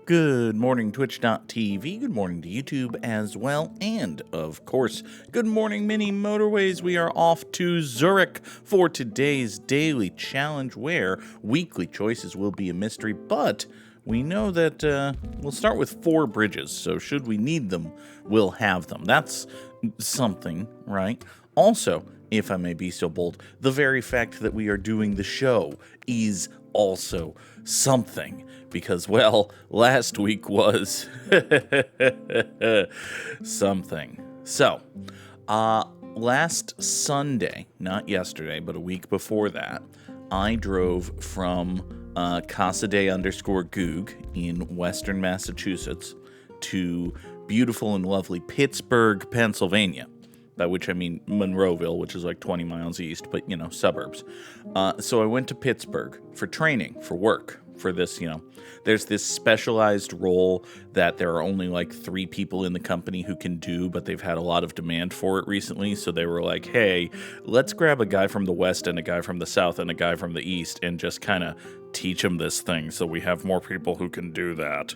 Good morning, Twitch.tv. Good morning to YouTube as well. And, of course, good morning, mini Motorways. We are off to Zurich for today's daily challenge where weekly choices will be a mystery. But we know that we'll start with 4 bridges. So should we need them, we'll have them. That's something, right? Also, if I may be so bold, the very fact that we are doing the show is also something. Because, well, last week was something. So, last Sunday, not yesterday, but a week before that, I drove from Casa de _Goog in western Massachusetts to beautiful and lovely Pittsburgh, Pennsylvania. By which I mean Monroeville, which is like 20 miles east, but, you know, suburbs. So I went to Pittsburgh for training, for work, for this, you know. There's this specialized role that there are only like 3 people in the company who can do, but they've had a lot of demand for it recently. So they were like, hey, let's grab a guy from the west and a guy from the south and a guy from the east and just kind of teach them this thing so we have more people who can do that.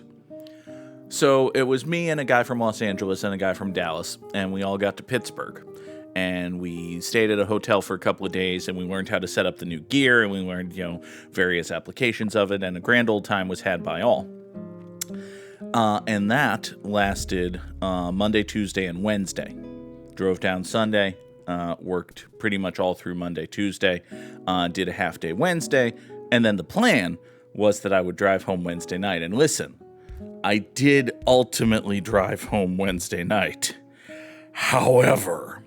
So it was me and a guy from Los Angeles and a guy from Dallas, and we all got to Pittsburgh. And we stayed at a hotel for a couple of days, and we learned how to set up the new gear, and we learned, you know, various applications of it, and a grand old time was had by all. And that lasted Monday, Tuesday, and Wednesday. Drove down Sunday, worked pretty much all through Monday, Tuesday, did a half day Wednesday, and then the plan was that I would drive home Wednesday night. And listen, I did ultimately drive home Wednesday night. However,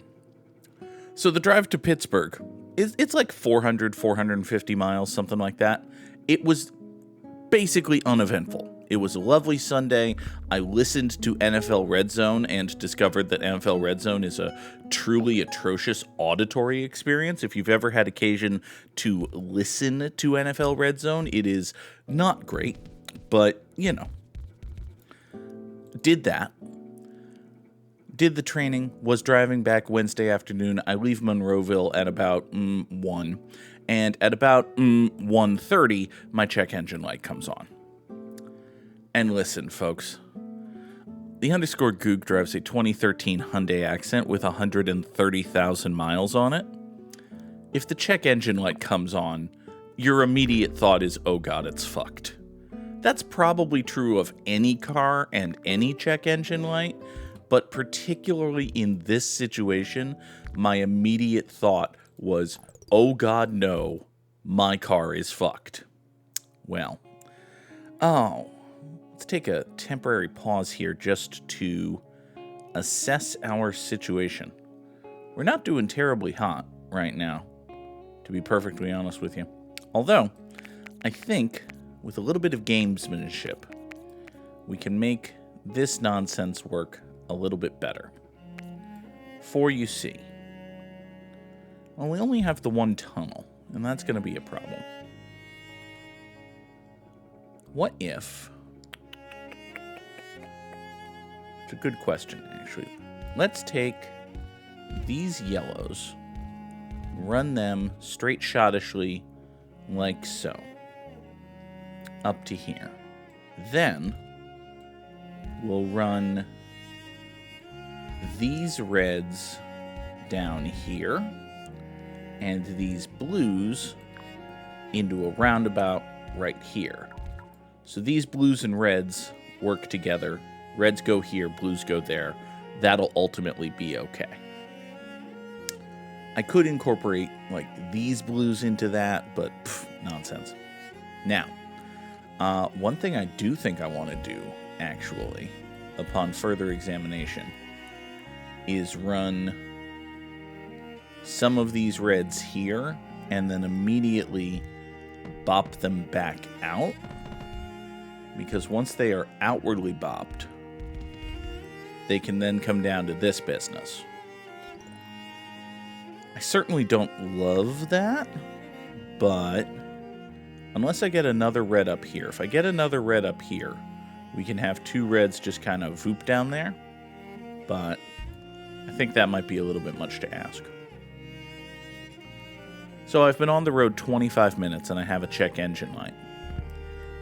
so the drive to Pittsburgh, it's like 450 miles, something like that. It was basically uneventful. It was a lovely Sunday. I listened to NFL Red Zone and discovered that NFL Red Zone is a truly atrocious auditory experience. If you've ever had occasion to listen to NFL Red Zone, it is not great, but, you know, did that. Did the training, was driving back Wednesday afternoon. I leave Monroeville at about 1. And at about 1:30, my check engine light comes on. And listen, folks. The _Goog drives a 2013 Hyundai Accent with 130,000 miles on it. If the check engine light comes on, your immediate thought is, oh god, it's fucked. That's probably true of any car and any check engine light. But particularly in this situation, my immediate thought was, oh god, no, my car is fucked. Well, let's take a temporary pause here just to assess our situation. We're not doing terribly hot right now, to be perfectly honest with you. Although, I think with a little bit of gamesmanship, we can make this nonsense work a little bit better. For you see, well, we only have the one tunnel, and that's going to be a problem. What if... It's a good question, actually. Let's take these yellows, run them straight shotishly like so, up to here. Then we'll run these reds down here and these blues into a roundabout right here. So these blues and reds work together. Reds go here, blues go there. That'll ultimately be okay. I could incorporate like these blues into that, but nonsense. Now, one thing I do think I want to do, actually, upon further examination, is run some of these reds here and then immediately bop them back out, because once they are outwardly bopped, they can then come down to this business. I certainly don't love that, but unless I get another red up here, if I get another red up here, we can have 2 reds just kind of voop down there, but I think that might be a little bit much to ask. So I've been on the road 25 minutes and I have a check engine light.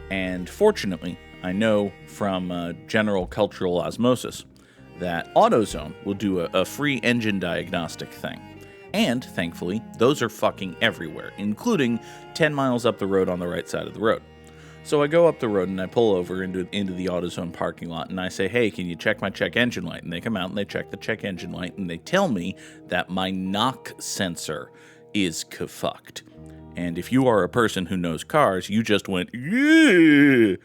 And fortunately, I know from general cultural osmosis that AutoZone will do a free engine diagnostic thing. And, thankfully, those are fucking everywhere, including 10 miles up the road on the right side of the road. So I go up the road and I pull over into the AutoZone parking lot and I say, hey, can you check my check engine light? And they come out and they check the check engine light and they tell me that my knock sensor is kafucked. And if you are a person who knows cars, you just went, yeah.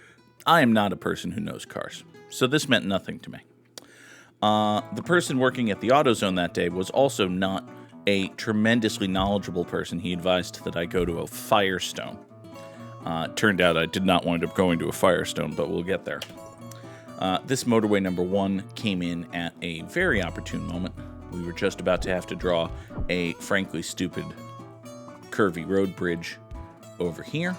I am not a person who knows cars, so this meant nothing to me. The person working at the AutoZone that day was also not a tremendously knowledgeable person. He advised that I go to a Firestone. Turned out I did not wind up going to a Firestone, but we'll get there. This motorway number 1 came in at a very opportune moment. We were just about to have to draw a frankly stupid curvy road bridge over here.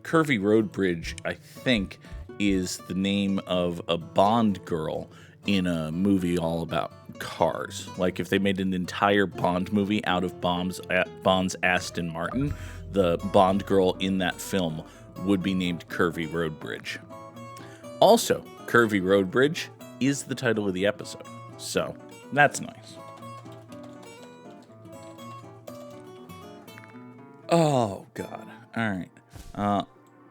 Curvy Road Bridge, I think, is the name of a Bond girl in a movie all about cars. Like, if they made an entire Bond movie out of Bond's Aston Martin, the Bond girl in that film would be named Curvy Road Bridge. Also, Curvy Road Bridge is the title of the episode, so that's nice. Oh, God. All right.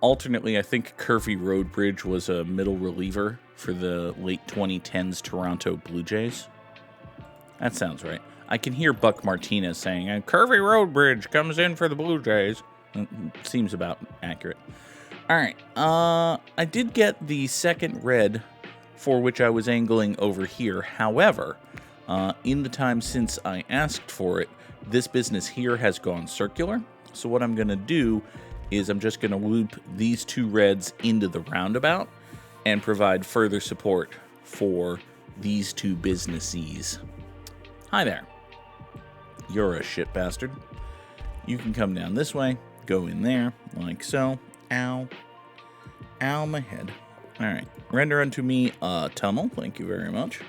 Alternately, I think Curvy Road Bridge was a middle reliever for the late 2010s Toronto Blue Jays. That sounds right. I can hear Buck Martinez saying, Curvy Road Bridge comes in for the Blue Jays. Seems about accurate. All right. I did get the second red for which I was angling over here. However, in the time since I asked for it, this business here has gone circular. So what I'm going to do is I'm just going to loop these 2 reds into the roundabout and provide further support for these 2 businesses. Hi there. You're a shit bastard. You can come down this way, go in there, like so. Ow. Ow, my head. Alright. Render unto me a tunnel. Thank you very much.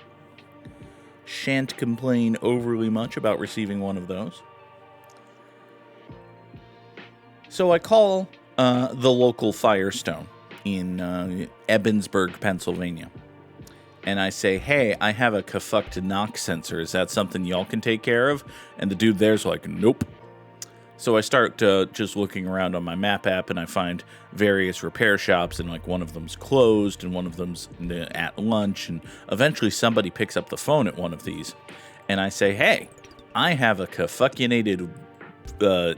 Shan't complain overly much about receiving one of those. So I call the local Firestone in Ebensburg, Pennsylvania. And I say, hey, I have a kafucked knock sensor. Is that something y'all can take care of? And the dude there's like, nope. So I start just looking around on my map app, and I find various repair shops, and like one of them's closed, and one of them's at lunch, and eventually somebody picks up the phone at one of these. And I say, hey, I have a kafuckinated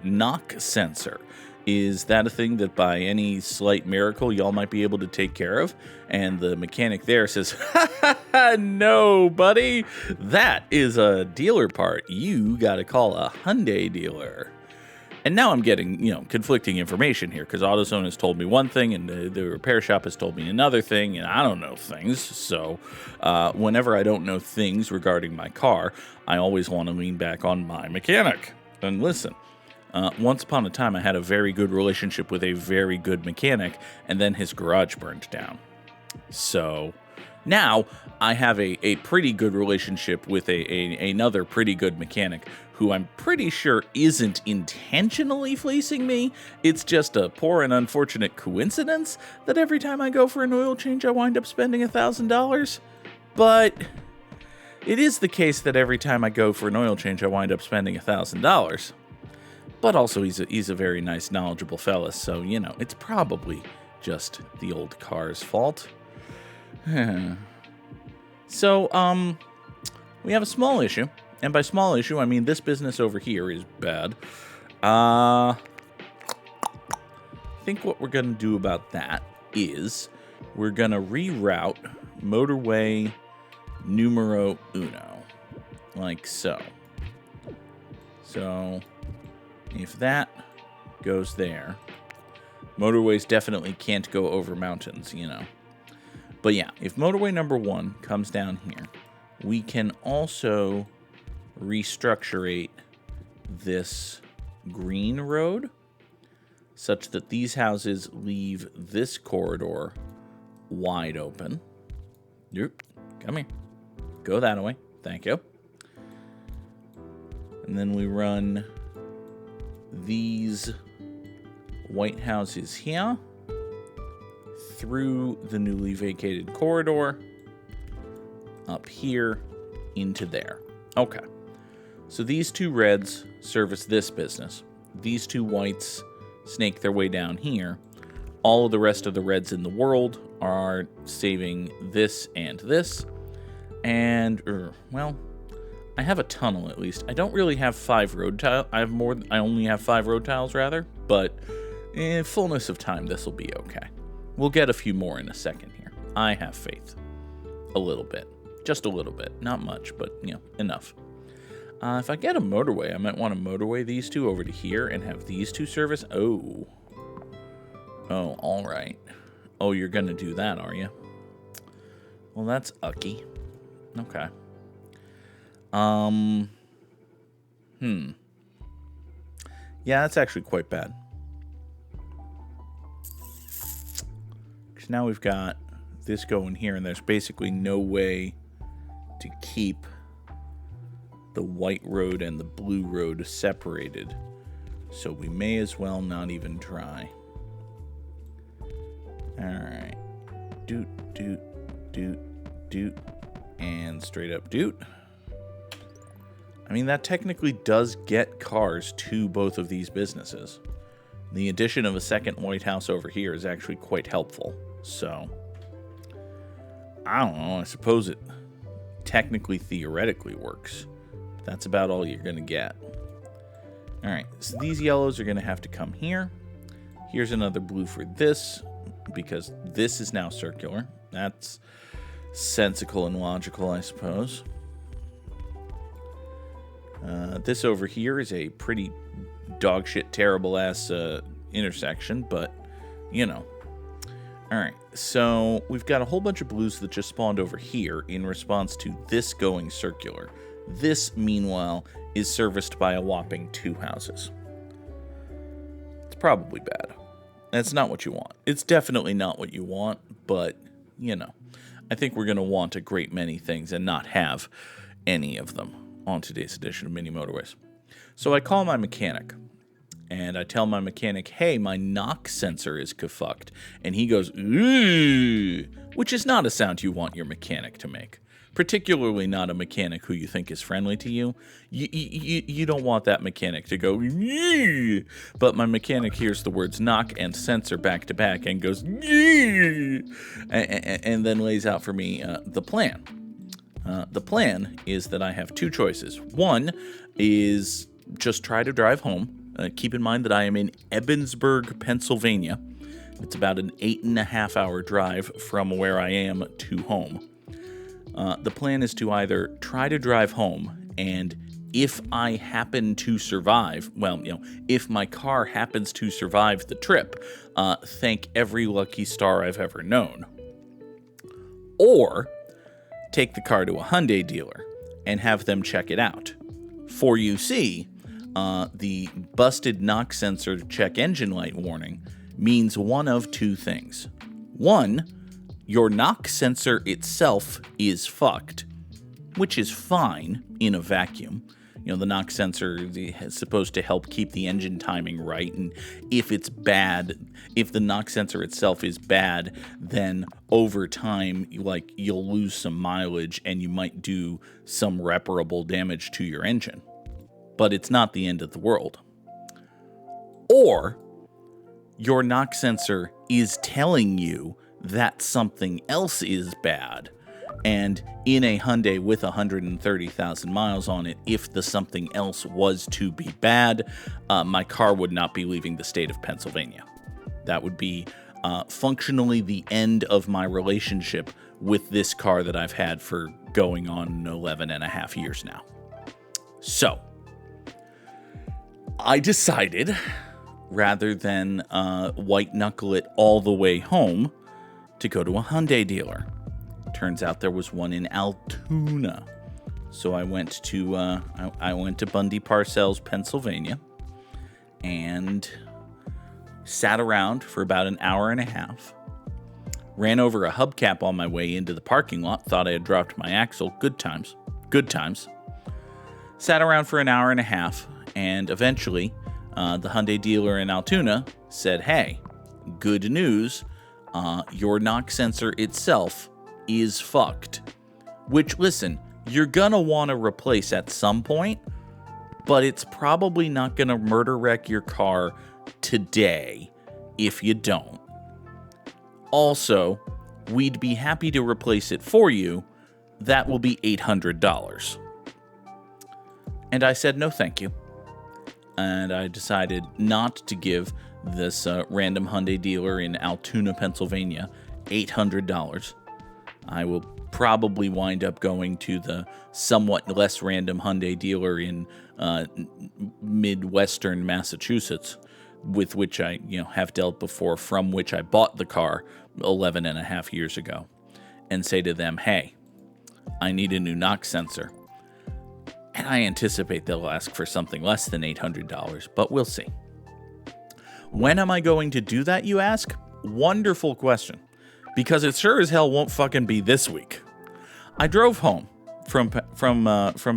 knock sensor. Is that a thing that by any slight miracle y'all might be able to take care of? And the mechanic there says, ha, no, buddy. That is a dealer part. You got to call a Hyundai dealer. And now I'm getting, conflicting information here, because AutoZone has told me one thing and the repair shop has told me another thing, and I don't know things. So whenever I don't know things regarding my car, I always want to lean back on my mechanic. And listen. Once upon a time, I had a very good relationship with a very good mechanic, and then his garage burned down. So now I have a pretty good relationship with another pretty good mechanic who I'm pretty sure isn't intentionally fleecing me. It's just a poor and unfortunate coincidence that every time I go for an oil change, I wind up spending $1,000. But it is the case that every time I go for an oil change, I wind up spending $1,000. But also, he's a very nice, knowledgeable fella, so, it's probably just the old car's fault. So, we have a small issue, and by small issue, I mean this business over here is bad. I think what we're going to do about that is we're going to reroute motorway numero uno, like so. So if that goes there, motorways definitely can't go over mountains, But yeah, if motorway number 1 comes down here, we can also restructurate this green road such that these houses leave this corridor wide open. Yep, come here. Go that way. Thank you. And then we run these white houses here. through the newly vacated corridor, up here, into there. Okay. So these two reds service this business. These two whites snake their way down here. All of the rest of the reds in the world are saving this and this. And, well, I have a tunnel at least. I don't really have 5 road tiles. I only have 5 road tiles, rather. But in fullness of time, this will be okay. We'll get a few more in a second here. I have faith. A little bit. Just a little bit. Not much, but, enough. If I get a motorway, I might want to motorway these two over to here and have these two service. Oh, all right. Oh, you're going to do that, are you? Well, that's ucky. Okay. Yeah, that's actually quite bad. Because now we've got this going here, and there's basically no way to keep the white road and the blue road separated. So we may as well not even try. Alright. Doot, doot, doot, doot. And straight up doot. I mean, that technically does get cars to both of these businesses. The addition of a second White House over here is actually quite helpful. So, I don't know. I suppose it technically, theoretically works. That's about all you're going to get. Alright, so these yellows are going to have to come here. Here's another blue for this, because this is now circular. That's sensical and logical, I suppose. This over here is a pretty dogshit, terrible-ass intersection, but, Alright, so we've got a whole bunch of blues that just spawned over here in response to this going circular. This, meanwhile, is serviced by a whopping 2 houses. It's probably bad. That's not what you want. It's definitely not what you want, but, I think we're going to want a great many things and not have any of them on today's edition of Mini Motorways. So I call my mechanic, and I tell my mechanic, hey, my knock sensor is kafucked. And he goes, ooh, which is not a sound you want your mechanic to make. Particularly not a mechanic who you think is friendly to you. You don't want that mechanic to go, yee! But my mechanic hears the words knock and sensor back to back and goes, yee! And then lays out for me the plan. The plan is that I have 2 choices. One is just try to drive home. Keep in mind that I am in Ebensburg, Pennsylvania. It's about an 8.5-hour drive from where I am to home. The plan is to either try to drive home, and if I happen to survive, if my car happens to survive the trip, thank every lucky star I've ever known. Or take the car to a Hyundai dealer and have them check it out. For you see, the busted knock sensor check engine light warning means one of 2 things. One, your knock sensor itself is fucked, which is fine in a vacuum. The knock sensor is supposed to help keep the engine timing right, and if it's bad, if the knock sensor itself is bad, then over time, you'll lose some mileage and you might do some reparable damage to your engine. But it's not the end of the world. Or your knock sensor is telling you that something else is bad. And in a Hyundai with 130,000 miles on it, if the something else was to be bad, my car would not be leaving the state of Pennsylvania. That would be functionally the end of my relationship with this car that I've had for going on 11 and a half years now. So, I decided, rather than white knuckle it all the way home, to go to a Hyundai dealer. Turns out there was one in Altoona. So I went to Bundy Parcells, Pennsylvania, and sat around for about an hour and a half. Ran over a hubcap on my way into the parking lot. Thought I had dropped my axle. Good times. Good times. Sat around for an hour and a half, and eventually, the Hyundai dealer in Altoona said, "Hey, good news. your knock sensor itself is fucked. Which, listen, you're gonna want to replace at some point, but it's probably not gonna murder wreck your car today if you don't. Also, we'd be happy to replace it for you. That will be $800. And I said no thank you. And I decided not to give this random Hyundai dealer in Altoona, Pennsylvania, $800. I will probably wind up going to the somewhat less random Hyundai dealer in Midwestern Massachusetts, with which I have dealt before, from which I bought the car 11 and a half years ago, and say to them, hey, I need a new knock sensor. And I anticipate they'll ask for something less than $800, but we'll see. When am I going to do that, you ask? Wonderful question, because it sure as hell won't fucking be this week. I drove home from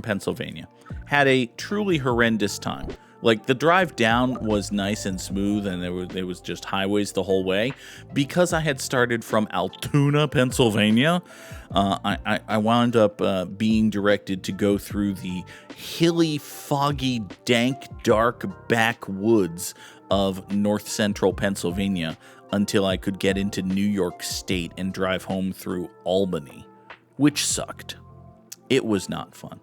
Pennsylvania, had a truly horrendous time. Like, the drive down was nice and smooth, and there was just highways the whole way. Because I had started from Altoona, Pennsylvania, I wound up being directed to go through the hilly, foggy, dank, dark backwoods of north central Pennsylvania until I could get into New York State and drive home through Albany, which sucked. It was not fun.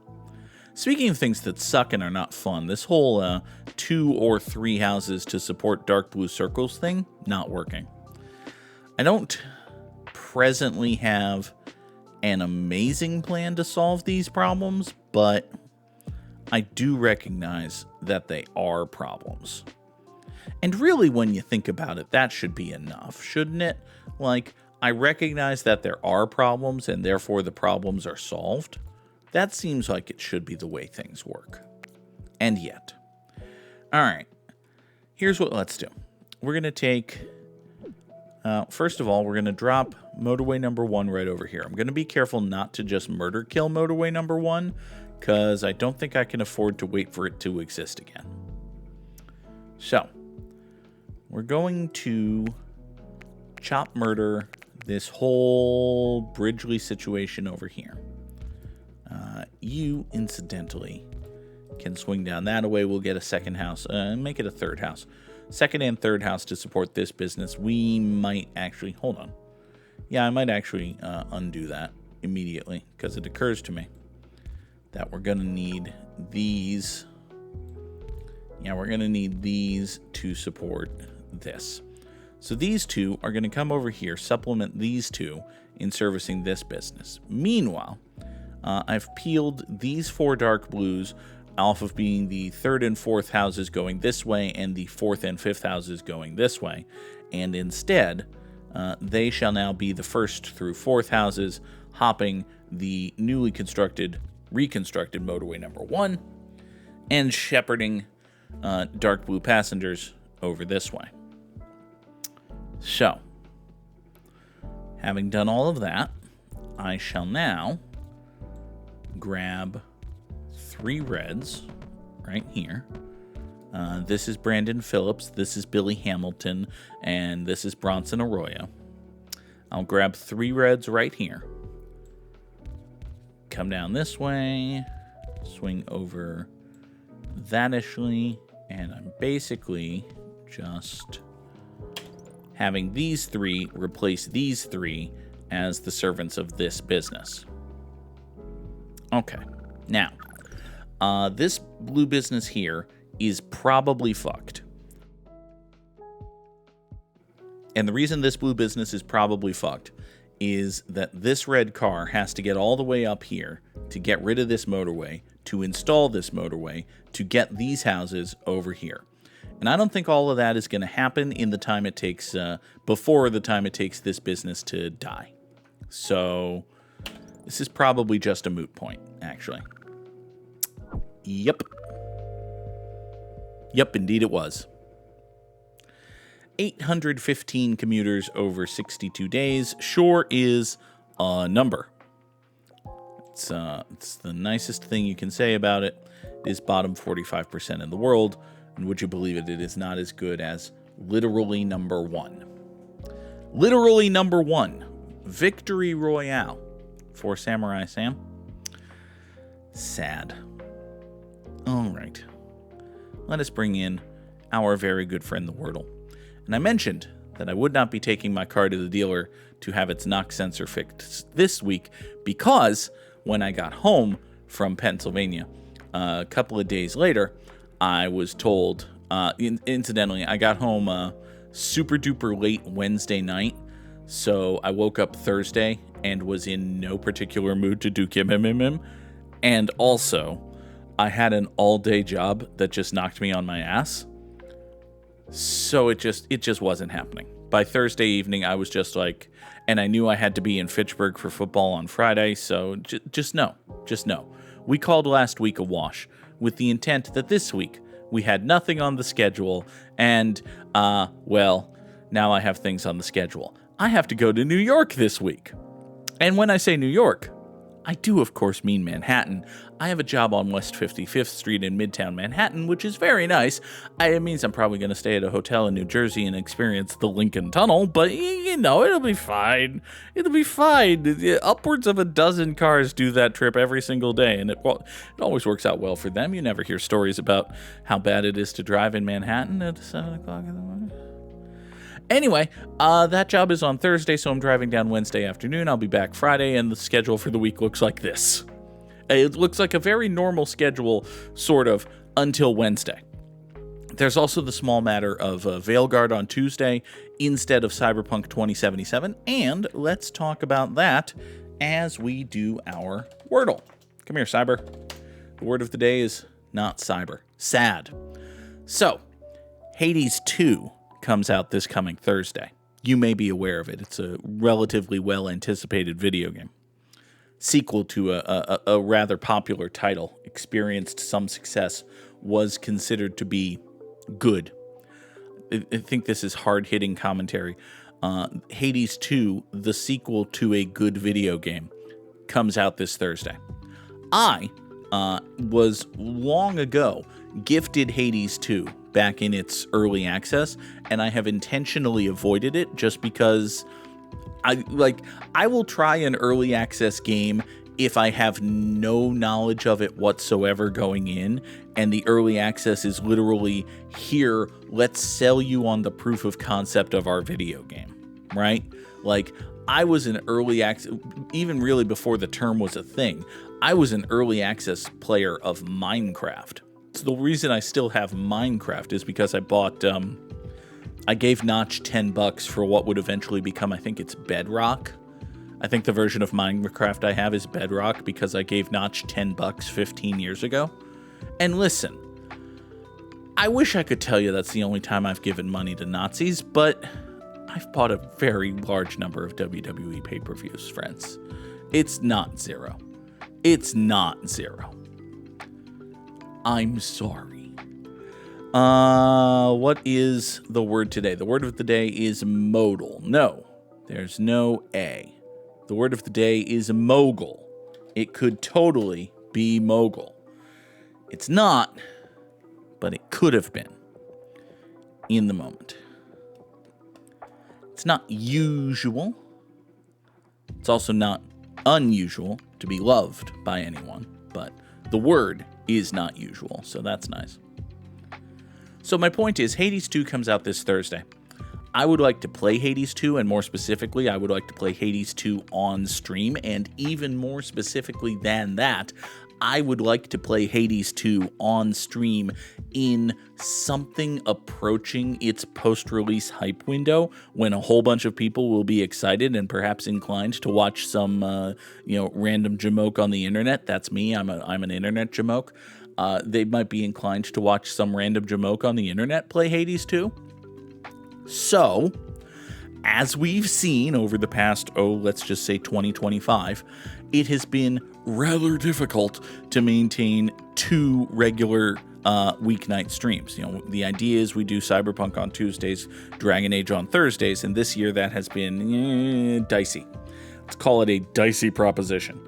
Speaking of things that suck and are not fun, this whole 2 or 3 houses to support dark blue circles thing, not working. I don't presently have an amazing plan to solve these problems, but I do recognize that they are problems. And really, when you think about it, that should be enough, shouldn't it? Like, I recognize that there are problems, and therefore the problems are solved. That seems like it should be the way things work. And yet. All right. Here's what let's do. We're going to take... first of all, we're going to drop motorway number 1 right over here. I'm going to be careful not to just murder kill motorway number 1, because I don't think I can afford to wait for it to exist again. So, we're going to chop murder this whole Bridgely situation over here. You, incidentally, can swing down that way. We'll get a second house, make it a third house. Second and third house to support this business. We might actually, hold on. Yeah, I might actually undo that immediately, because it occurs to me that we're going to need these. Yeah, we're going to need these to support this. So these two are going to come over here, supplement these two in servicing this business. Meanwhile, I've peeled these 4 dark blues off of being the 3rd and 4th houses going this way and the 4th and 5th houses going this way. And instead, they shall now be the 1st through 4th houses, hopping the newly reconstructed motorway number 1 and shepherding dark blue passengers over this way. So, having done all of that, I shall now grab 3 reds right here. This is Brandon Phillips, this is Billy Hamilton, and this is Bronson Arroyo. I'll grab 3 reds right here. Come down this way, swing over that-ishly, and I'm basically just having these 3 replace these 3 as the servants of this business. Okay, now, this blue business here is probably fucked. And the reason this blue business is probably fucked is that this red car has to get all the way up here to get rid of this motorway, to install this motorway, to get these houses over here. And I don't think all of that is going to happen in the time it takes, before the time it takes this business to die. So, this is probably just a moot point, actually. Yep. Yep, indeed it was. 815 commuters over 62 days sure is a number. It's the nicest thing you can say about it. It is bottom 45% in the world, and would you believe it, it is not as good as literally number 1. Literally number 1, Victory Royale for Samurai Sam. Sad. All right. Let us bring in our very good friend, the Wordle. And I mentioned that I would not be taking my car to the dealer to have its knock sensor fixed this week because when I got home from Pennsylvania a couple of days later, I was told, incidentally, I got home super duper late Wednesday night. So I woke up Thursday and was in no particular mood to do Kim. And also, I had an all-day job that just knocked me on my ass. So it just wasn't happening. By Thursday evening, I was just like, and I knew I had to be in Pittsburgh for football on Friday, so just know. We called last week a wash, with the intent that this week we had nothing on the schedule, and, well, now I have things on the schedule. I have to go to New York this week. And when I say New York, I do, of course, mean Manhattan. I have a job on West 55th Street in Midtown Manhattan, which is very nice. It means I'm probably going to stay at a hotel in New Jersey and experience the Lincoln Tunnel, but, it'll be fine. It'll be fine. Upwards of a dozen cars do that trip every single day, and it always works out well for them. You never hear stories about how bad it is to drive in Manhattan at 7 o'clock in the morning. Anyway, that job is on Thursday, so I'm driving down Wednesday afternoon. I'll be back Friday, and the schedule for the week looks like this. It looks like a very normal schedule, sort of, until Wednesday. There's also the small matter of Veilguard on Tuesday instead of Cyberpunk 2077, and let's talk about that as we do our Wordle. Come here, Cyber. The word of the day is not cyber. Sad. So, Hades 2 comes out this coming Thursday. You may be aware of it. It's a relatively well-anticipated video game. Sequel to a rather popular title, experienced some success, was considered to be good. I think this is hard-hitting commentary. Hades 2, the sequel to a good video game, comes out this Thursday. I was long ago gifted Hades 2 back in its early access, and I have intentionally avoided it just because I will try an early access game if I have no knowledge of it whatsoever going in, and the early access is literally, here, let's sell you on the proof of concept of our video game, right? Like, I was an early access, even really before the term was a thing, I was an early access player of Minecraft. So the reason I still have Minecraft is because I bought, I gave Notch $10 for what would eventually become, I think it's Bedrock. I think the version of Minecraft I have is Bedrock because I gave Notch $10 15 years ago. And listen, I wish I could tell you that's the only time I've given money to Nazis, but I've bought a very large number of WWE pay-per-views, friends. It's not zero. It's not zero. I'm sorry. What is the word today? The word of the day is modal. No, there's no A. The word of the day is mogul. It could totally be mogul. It's not, but it could have been in the moment. It's not usual. It's also not unusual to be loved by anyone, but the word is not usual, so that's nice. So my point is, Hades 2 comes out this Thursday. I would like to play Hades 2, and more specifically, I would like to play Hades 2 on stream, and even more specifically than that, I would like to play Hades 2 on stream in something approaching its post-release hype window, when a whole bunch of people will be excited and perhaps inclined to watch some, random jamoke on the internet. That's me. I'm an internet jamoke. They might be inclined to watch some random jamoke on the internet play Hades 2. So, as we've seen over the past, let's just say 2025, it has been rather difficult to maintain 2 regular weeknight streams. The idea is we do Cyberpunk on Tuesdays, Dragon Age on Thursdays, and this year that has been dicey. Let's call it a dicey proposition.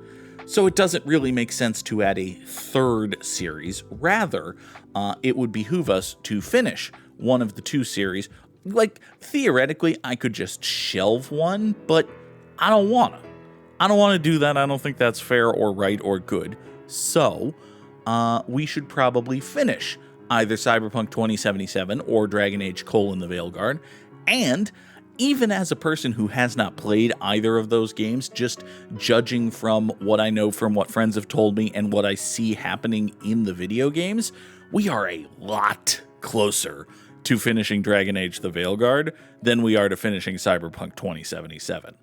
So it doesn't really make sense to add a 3rd series. Rather, it would behoove us to finish one of the 2 series like, theoretically, I could just shelve one, but I don't want to. I don't want to do that. I don't think that's fair or right or good. So, we should probably finish either Cyberpunk 2077 or Dragon Age: the Veilguard. And even as a person who has not played either of those games, just judging from what I know from what friends have told me and what I see happening in the video games, we are a lot closer to finishing Dragon Age: the Veilguard than we are to finishing Cyberpunk 2077.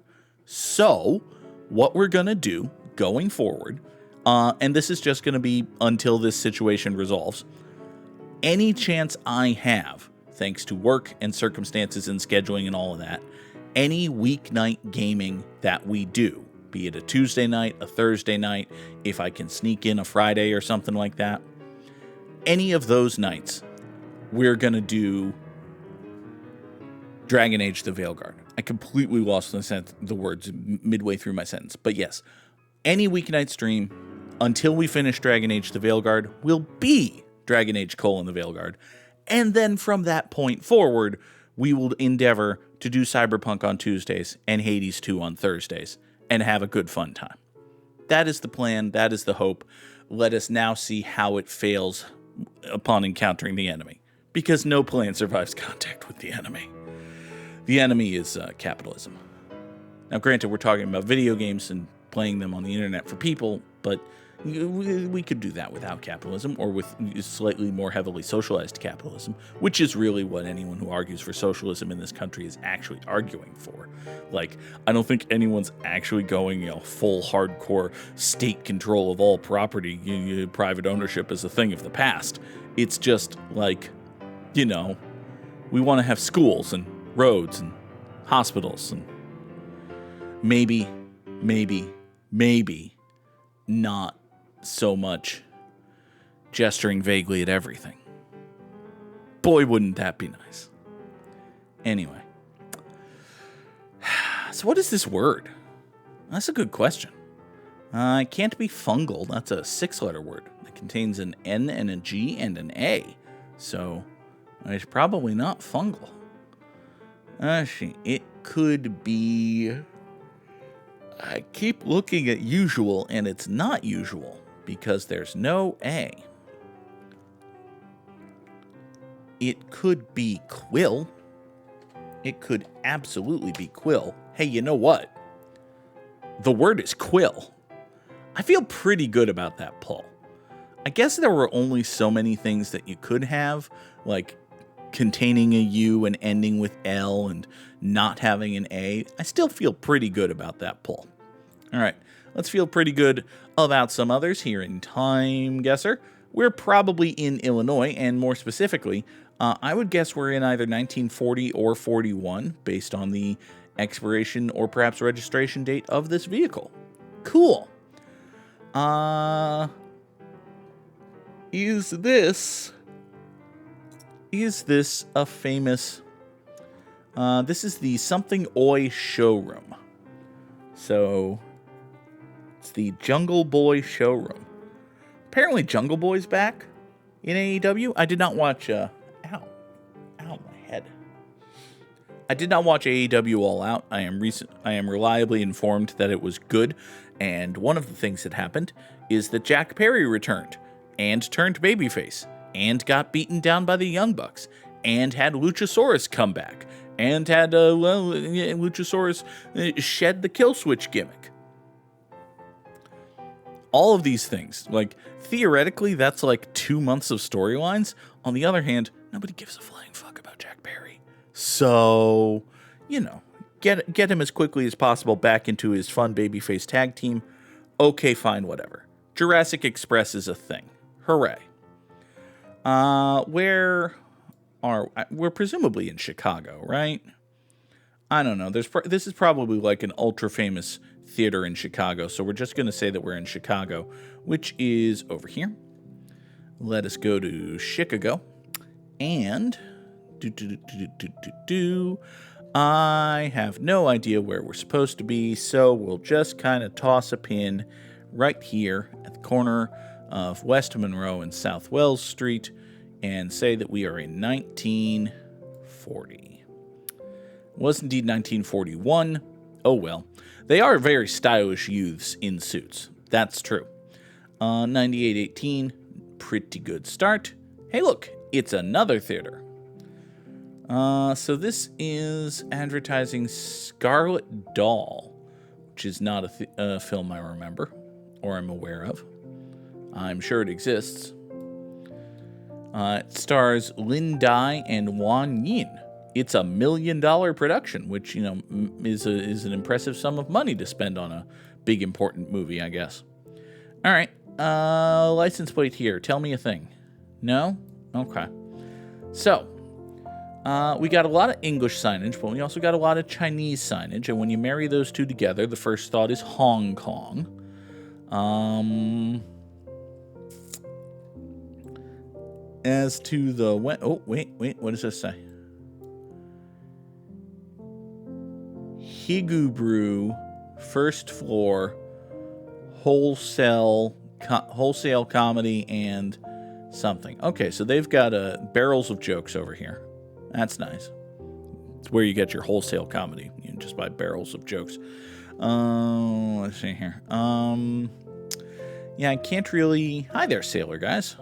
So, what we're going to do going forward, and this is just going to be until this situation resolves, any chance I have, thanks to work and circumstances and scheduling and all of that, any weeknight gaming that we do, be it a Tuesday night, a Thursday night, if I can sneak in a Friday or something like that, any of those nights, we're going to do Dragon Age: the Veilguard. I completely lost the words midway through my sentence. But yes, any weeknight stream until we finish Dragon Age: the Veilguard will be Dragon Age: the Veilguard. And then from that point forward, we will endeavor to do Cyberpunk on Tuesdays and Hades 2 on Thursdays and have a good fun time. That is the plan. That is the hope. Let us now see how it fails upon encountering the enemy. Because no plan survives contact with the enemy. The enemy is capitalism. Now, granted, we're talking about video games and playing them on the internet for people, but we could do that without capitalism or with slightly more heavily socialized capitalism, which is really what anyone who argues for socialism in this country is actually arguing for. Like, I don't think anyone's actually going, full hardcore state control of all property. Private ownership is a thing of the past. It's just like, we want to have schools and roads and hospitals and maybe not so much gesturing vaguely at everything. Boy, wouldn't that be nice. Anyway. So what is this word? That's a good question. It can't be fungal. That's a 6-letter word. It contains an N and a G and an A. So it's probably not fungal. It could be... I keep looking at usual, and it's not usual, because there's no A. It could be quill. It could absolutely be quill. Hey, you know what? The word is quill. I feel pretty good about that pull. I guess there were only so many things that you could have, like containing a U and ending with L and not having an A. I still feel pretty good about that pull. All right, let's feel pretty good about some others here in Time Guesser. We're probably in Illinois, and more specifically, I would guess we're in either 1940 or 41, based on the expiration or perhaps registration date of this vehicle. Cool. Is this a famous... this is the Something Oi showroom. So, it's the Jungle Boy showroom. Apparently Jungle Boy's back in AEW. I did not watch... Ow, my head. I did not watch AEW All Out. I am reliably informed that it was good. And one of the things that happened is that Jack Perry returned and turned babyface and got beaten down by the Young Bucks and had Luchasaurus come back and had Luchasaurus shed the kill switch gimmick. All of these things, like, theoretically, that's like 2 months of storylines. On the other hand, nobody gives a flying fuck about Jack Perry. So, get him as quickly as possible back into his fun babyface tag team. Okay, fine, whatever. Jurassic Express is a thing. Hooray. We're presumably in Chicago, right? I don't know. This is probably like an ultra famous theater in Chicago, so we're just going to say that we're in Chicago, which is over here. Let us go to Chicago, and I have no idea where we're supposed to be, so we'll just kind of toss a pin right here at the corner of West Monroe and South Wells Street and say that we are in 1940. Was indeed 1941. Oh well. They are very stylish youths in suits. That's true. 9818, pretty good start. Hey look, it's another theater. So this is advertising Scarlet Doll, which is not a film I remember or I'm aware of. I'm sure it exists. It stars Lin Dai and Wan Yin. It's $1 million production, which, you know, is an impressive sum of money to spend on a big, important movie, I guess. All right. License plate here. Tell me a thing. No? Okay. So, we got a lot of English signage, but we also got a lot of Chinese signage. And when you marry those two together, the first thought is Hong Kong. As to the... Oh, wait. What does this say? Higu Brew, first floor, wholesale comedy and something. Okay, so they've got barrels of jokes over here. That's nice. It's where you get your wholesale comedy. You can just buy barrels of jokes. Let's see here. Yeah, I can't really... Hi there, sailor guys.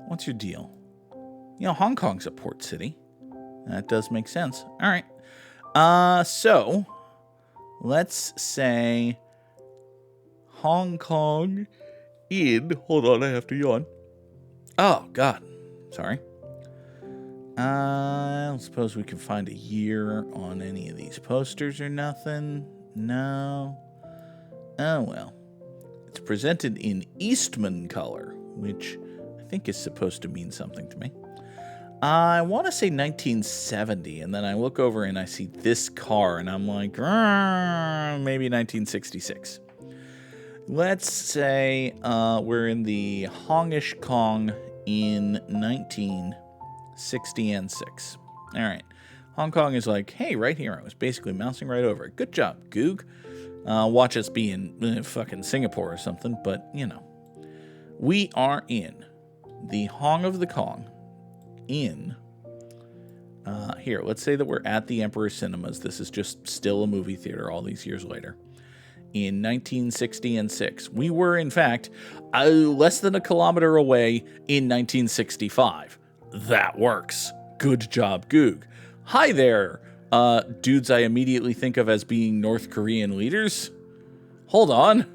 What's your deal? You know, Hong Kong's a port city. That does make sense. All right. So, let's say Hong Kong in... Hold on, I have to yawn. Oh, God. Sorry. I suppose we can find a year on any of these posters or nothing. No. Oh, well. It's presented in Eastman color, which I think is supposed to mean something to me. I want to say 1970, and then I look over and I see this car, and I'm like, maybe 1966. Let's say we're in the Hongish Kong in 1960 and 6. All right. Hong Kong is like, hey, right here. I was basically mousing right over it. Good job, Goog. Watch us be in fucking Singapore or something, but, you know. We are in the Hong of the Kong. Here, let's say that we're at the Emperor Cinemas. This is just still a movie theater all these years later. In 1960 and 6. We were, in fact, less than a kilometer away in 1965. That works. Good job, Goog. Hi there, dudes I immediately think of as being North Korean leaders. Hold on.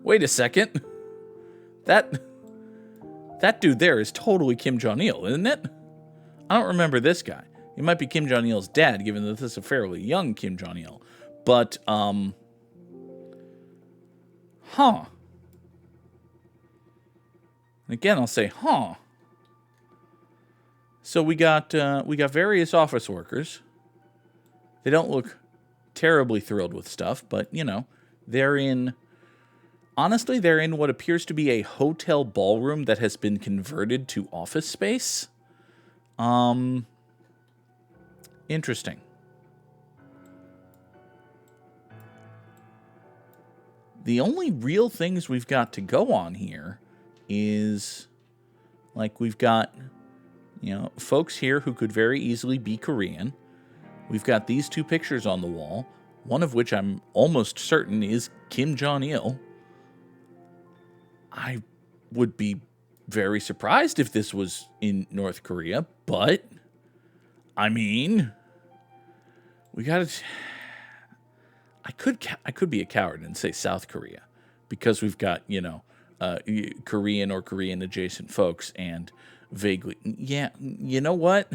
Wait a second. That dude there is totally Kim Jong-il, isn't it? I don't remember this guy. He might be Kim Jong-il's dad, given that this is a fairly young Kim Jong-il. But, huh. Again, I'll say, huh. So we got various office workers. They don't look terribly thrilled with stuff, but, you know, they're in what appears to be a hotel ballroom that has been converted to office space. Interesting. The only real things we've got to go on here is, like, we've got, you know, folks here who could very easily be Korean. We've got these two pictures on the wall, one of which I'm almost certain is Kim Jong-il. I would be very surprised if this was in North Korea, but, I mean, we gotta... I could be a coward and say South Korea, because we've got, you know, Korean or Korean adjacent folks and vaguely... Yeah, you know what?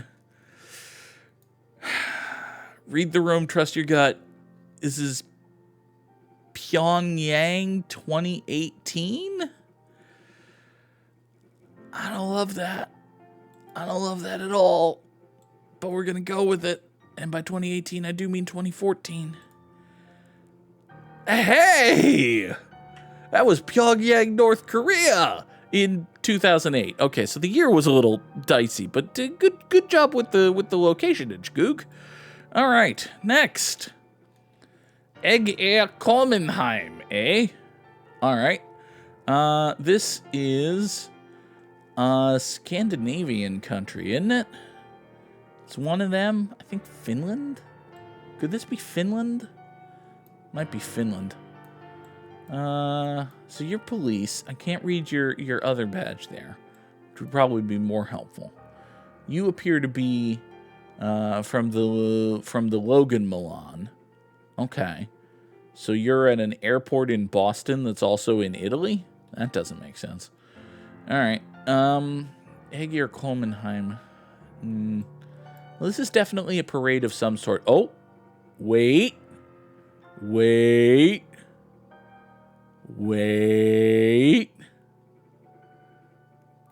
Read the room, trust your gut. This is Pyongyang 2018? I don't love that. I don't love that at all. But we're going to go with it. And by 2018, I do mean 2014. Hey! That was Pyongyang, North Korea in 2008. Okay, so the year was a little dicey, but good job with the locationage, Goog. All right, next. Egg Air Kolmenheim, eh? All right. This is a Scandinavian country, isn't it? It's one of them. I think Finland. Could this be Finland? Might be Finland. So you're police. I can't read your other badge there, which would probably be more helpful. You appear to be from the Logan Milan. Okay. So you're at an airport in Boston that's also in Italy? That doesn't make sense. All right. Hegi or Kolmenheim. Well, this is definitely a parade of some sort. Oh, wait.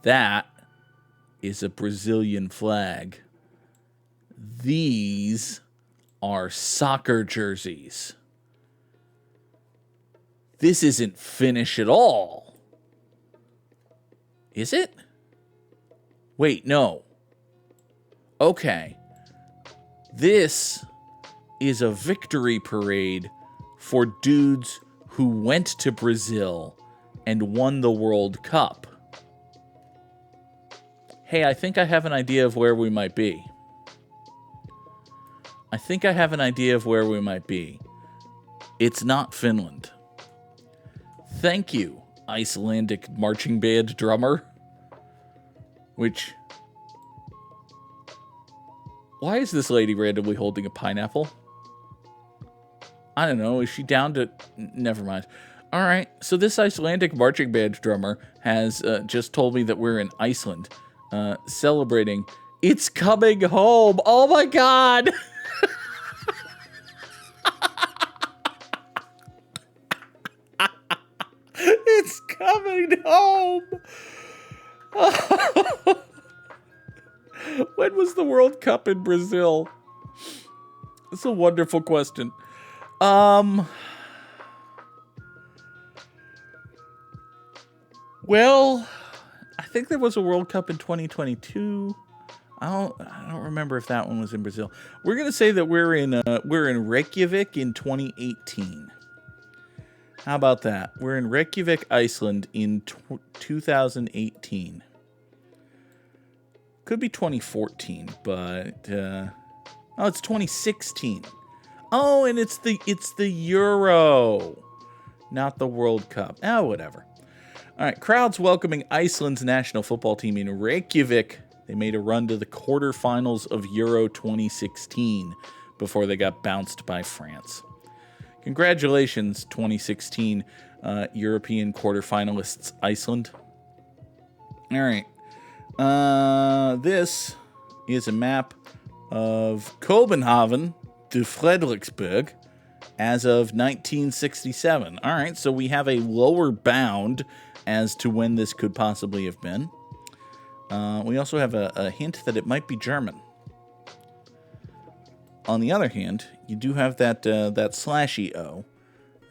That is a Brazilian flag. These are soccer jerseys. This isn't Finnish at all. Is it? Wait, no. Okay. This is a victory parade for dudes who went to Brazil and won the World Cup. Hey, I think I have an idea of where we might be. It's not Finland. Thank you, Icelandic marching band drummer. Why is this lady randomly holding a pineapple? I don't know. Is she down to... Never mind. All right. So this Icelandic marching band drummer has just told me that we're in Iceland celebrating It's Coming Home. Oh, my God. It's coming home. When was the World Cup in Brazil? That's a wonderful question. Well, I think there was a World Cup in 2022. I don't remember if that one was in Brazil. We're gonna say that we're in Reykjavik in 2018. How about that? We're in Reykjavik, Iceland in 2018. Could be 2014, but oh, it's 2016. Oh, and it's the Euro, not the World Cup. Oh, whatever. All right, crowds welcoming Iceland's national football team in Reykjavik. They made a run to the quarterfinals of Euro 2016 before they got bounced by France. Congratulations, 2016 European quarterfinalists, Iceland. All right. This is a map of Copenhagen to Frederiksberg as of 1967. All right, so we have a lower bound as to when this could possibly have been. We also have a hint that it might be German. On the other hand, you do have that slashy O.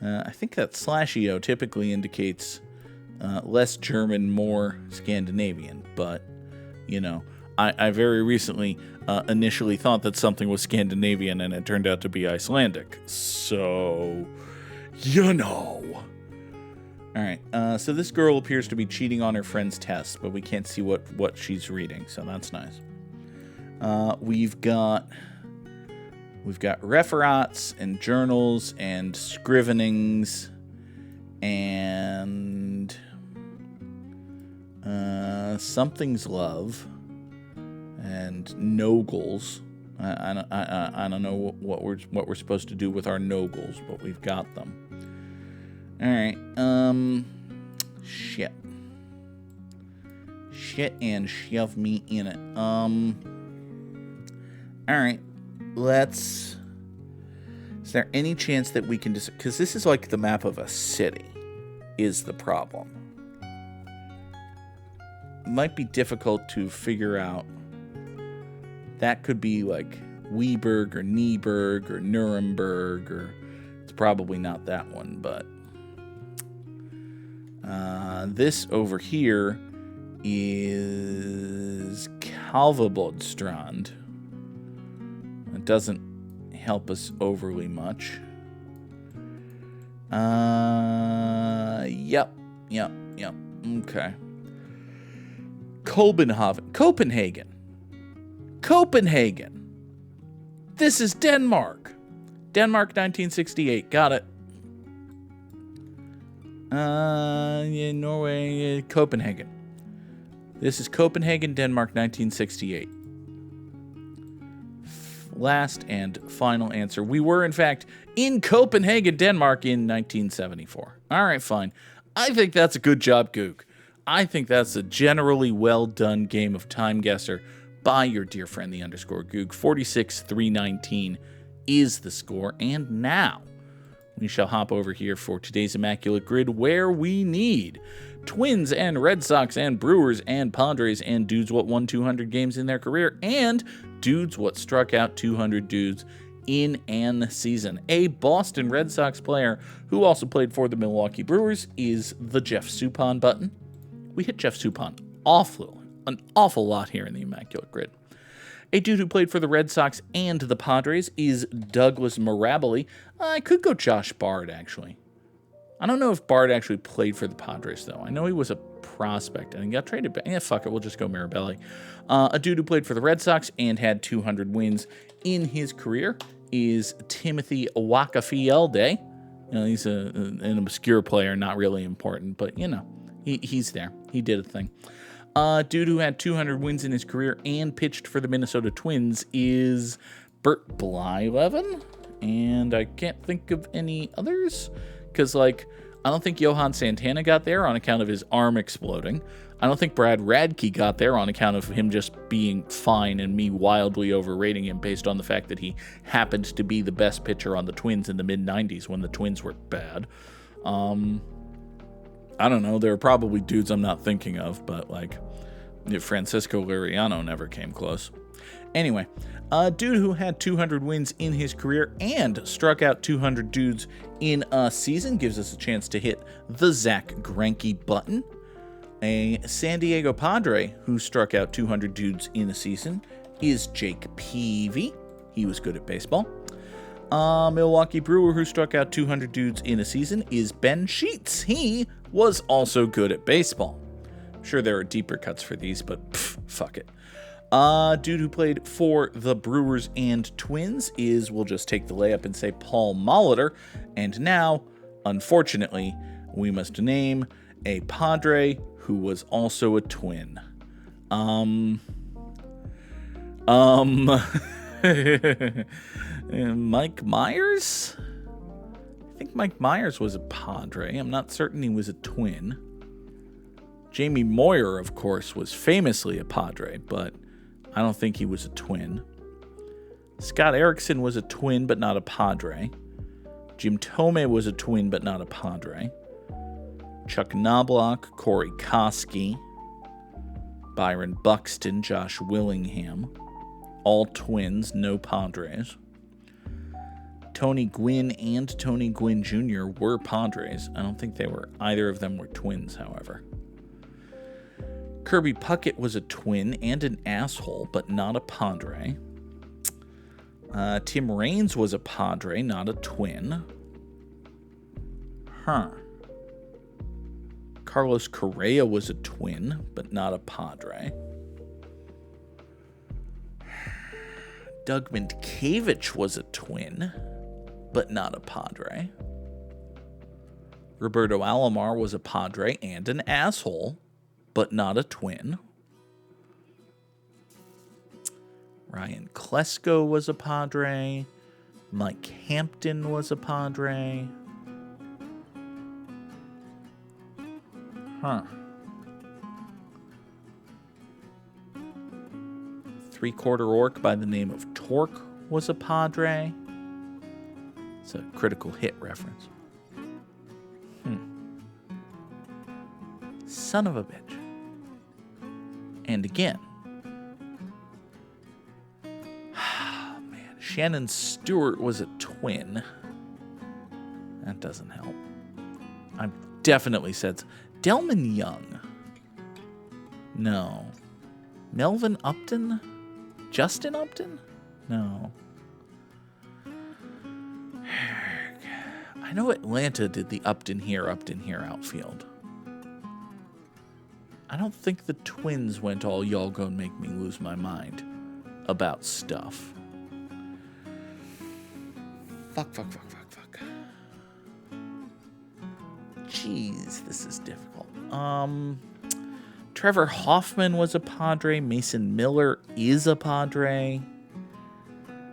I think that slashy O typically indicates less German, more Scandinavian. But, you know, I very recently initially thought that something was Scandinavian, and it turned out to be Icelandic. So, you know. All right, so this girl appears to be cheating on her friend's test, but we can't see what she's reading, so that's nice. We've got referats and journals and scrivenings and something's love and nogles. I don't know what we're supposed to do with our nogles, but we've got them. All right. Shit and shove me in it. All right. Is there any chance that we can just, because this is like the map of a city is the problem. It might be difficult to figure out. That could be like Weberg or Nieberg or Nuremberg, or it's probably not that one, but this over here is Kalvebodstrand. It doesn't help us overly much. Yep. Okay. Copenhagen. This is Denmark. Denmark 1968. Got it. Yeah, Norway, Copenhagen. This is Copenhagen, Denmark 1968. Last and final answer. We were, in fact, in Copenhagen, Denmark in 1974. All right, fine. I think that's a good job, Goog. I think that's a generally well-done game of time guesser by your dear friend, the _Goog. 46-319 is the score. And now we shall hop over here for today's Immaculate Grid, where we need Twins and Red Sox and Brewers and Padres and dudes what won 200 games in their career and dudes what struck out 200 dudes in an season. A Boston Red Sox player who also played for the Milwaukee Brewers is the Jeff Suppan button. We hit Jeff Suppan an awful lot here in the Immaculate Grid. A dude who played for the Red Sox and the Padres is Douglas Mirabile. I could go Josh Bard, actually. I don't know if Bard actually played for the Padres, though. I know he was a prospect, and he got traded back. Yeah, fuck it, we'll just go Mirabile. A dude who played for the Red Sox and had 200 wins in his career is Timothy Wakafielde. You know, he's an obscure player, not really important, but, you know, he's there. He did a thing. Dude who had 200 wins in his career and pitched for the Minnesota Twins is Bert Blyleven, and I can't think of any others, because, like, I don't think Johan Santana got there on account of his arm exploding. I don't think Brad Radke got there on account of him just being fine and me wildly overrating him based on the fact that he happened to be the best pitcher on the Twins in the mid-90s when the Twins were bad. I don't know. There are probably dudes I'm not thinking of, but, like, Francisco Liriano never came close. Anyway, a dude who had 200 wins in his career and struck out 200 dudes in a season gives us a chance to hit the Zach Greinke button. A San Diego Padre who struck out 200 dudes in a season is Jake Peavy. He was good at baseball. Milwaukee Brewer who struck out 200 dudes in a season is Ben Sheets. He was also good at baseball. I'm sure there are deeper cuts for these, but fuck it. Dude who played for the Brewers and Twins is, we'll just take the layup and say Paul Molitor. And now, unfortunately, we must name a Padre who was also a Twin. Mike Myers? I think Mike Myers was a Padre. I'm not certain he was a Twin. Jamie Moyer, of course, was famously a Padre, but I don't think he was a Twin. Scott Erickson was a Twin, but not a Padre. Jim Thome was a Twin, but not a Padre. Chuck Knobloch, Corey Koski, Byron Buxton, Josh Willingham. All Twins, no Padres. Tony Gwynn and Tony Gwynn Jr. were Padres. I don't think either of them were Twins, however. Kirby Puckett was a Twin and an asshole, but not a Padre. Tim Raines was a Padre, not a Twin. Carlos Correa was a Twin, but not a Padre. Doug Mintkevich was a Twin, but not a Padre. Roberto Alomar was a Padre and an asshole, but not a Twin. Ryan Klesko was a Padre. Mike Hampton was a Padre. Three-quarter orc by the name of Torque was a Padre. It's a critical hit reference. Son of a bitch. And again. Man, Shannon Stewart was a Twin. That doesn't help. I've definitely said Delman Young. No. Melvin Upton? Justin Upton? No. I know Atlanta did the Upton here outfield. I don't think the Twins went all y'all gonna make me lose my mind about stuff. Fuck. Jeez, this is difficult. Trevor Hoffman was a Padre. Mason Miller is a Padre.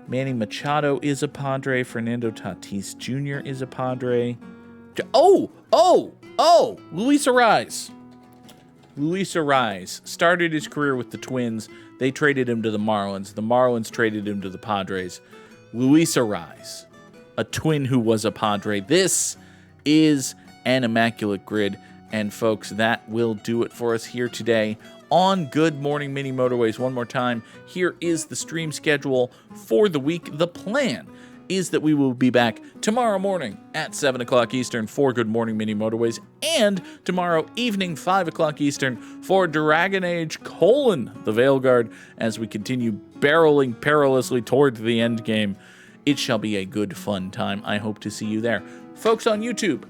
Manny Machado is a Padre. Fernando Tatis Jr. is a Padre. Luis Arraez. Luis Arraez started his career with the Twins. They traded him to the Marlins. The Marlins traded him to the Padres. Luis Arraez, a Twin who was a Padre. This is an immaculate grid. And folks, that will do it for us here today on Good Morning Mini Motorways. One more time, here is the stream schedule for the week. The plan is that we will be back tomorrow morning at 7 o'clock Eastern for Good Morning Mini Motorways, and tomorrow evening, 5 o'clock Eastern, for Dragon Age: The Veilguard, as we continue barreling perilously toward the end game. It shall be a good, fun time. I hope to see you there. Folks on YouTube,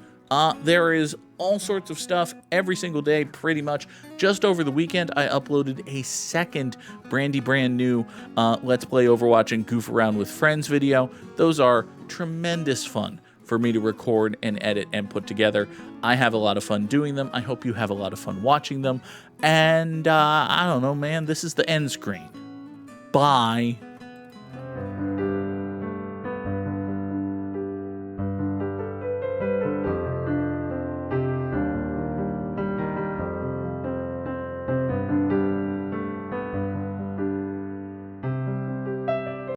there is all sorts of stuff every single day, pretty much. Just over the weekend, I uploaded a second brand new Let's Play Overwatch and Goof Around with Friends video. Those are tremendous fun for me to record and edit and put together. I have a lot of fun doing them. I hope you have a lot of fun watching them. And I don't know, man, this is the end screen. Bye.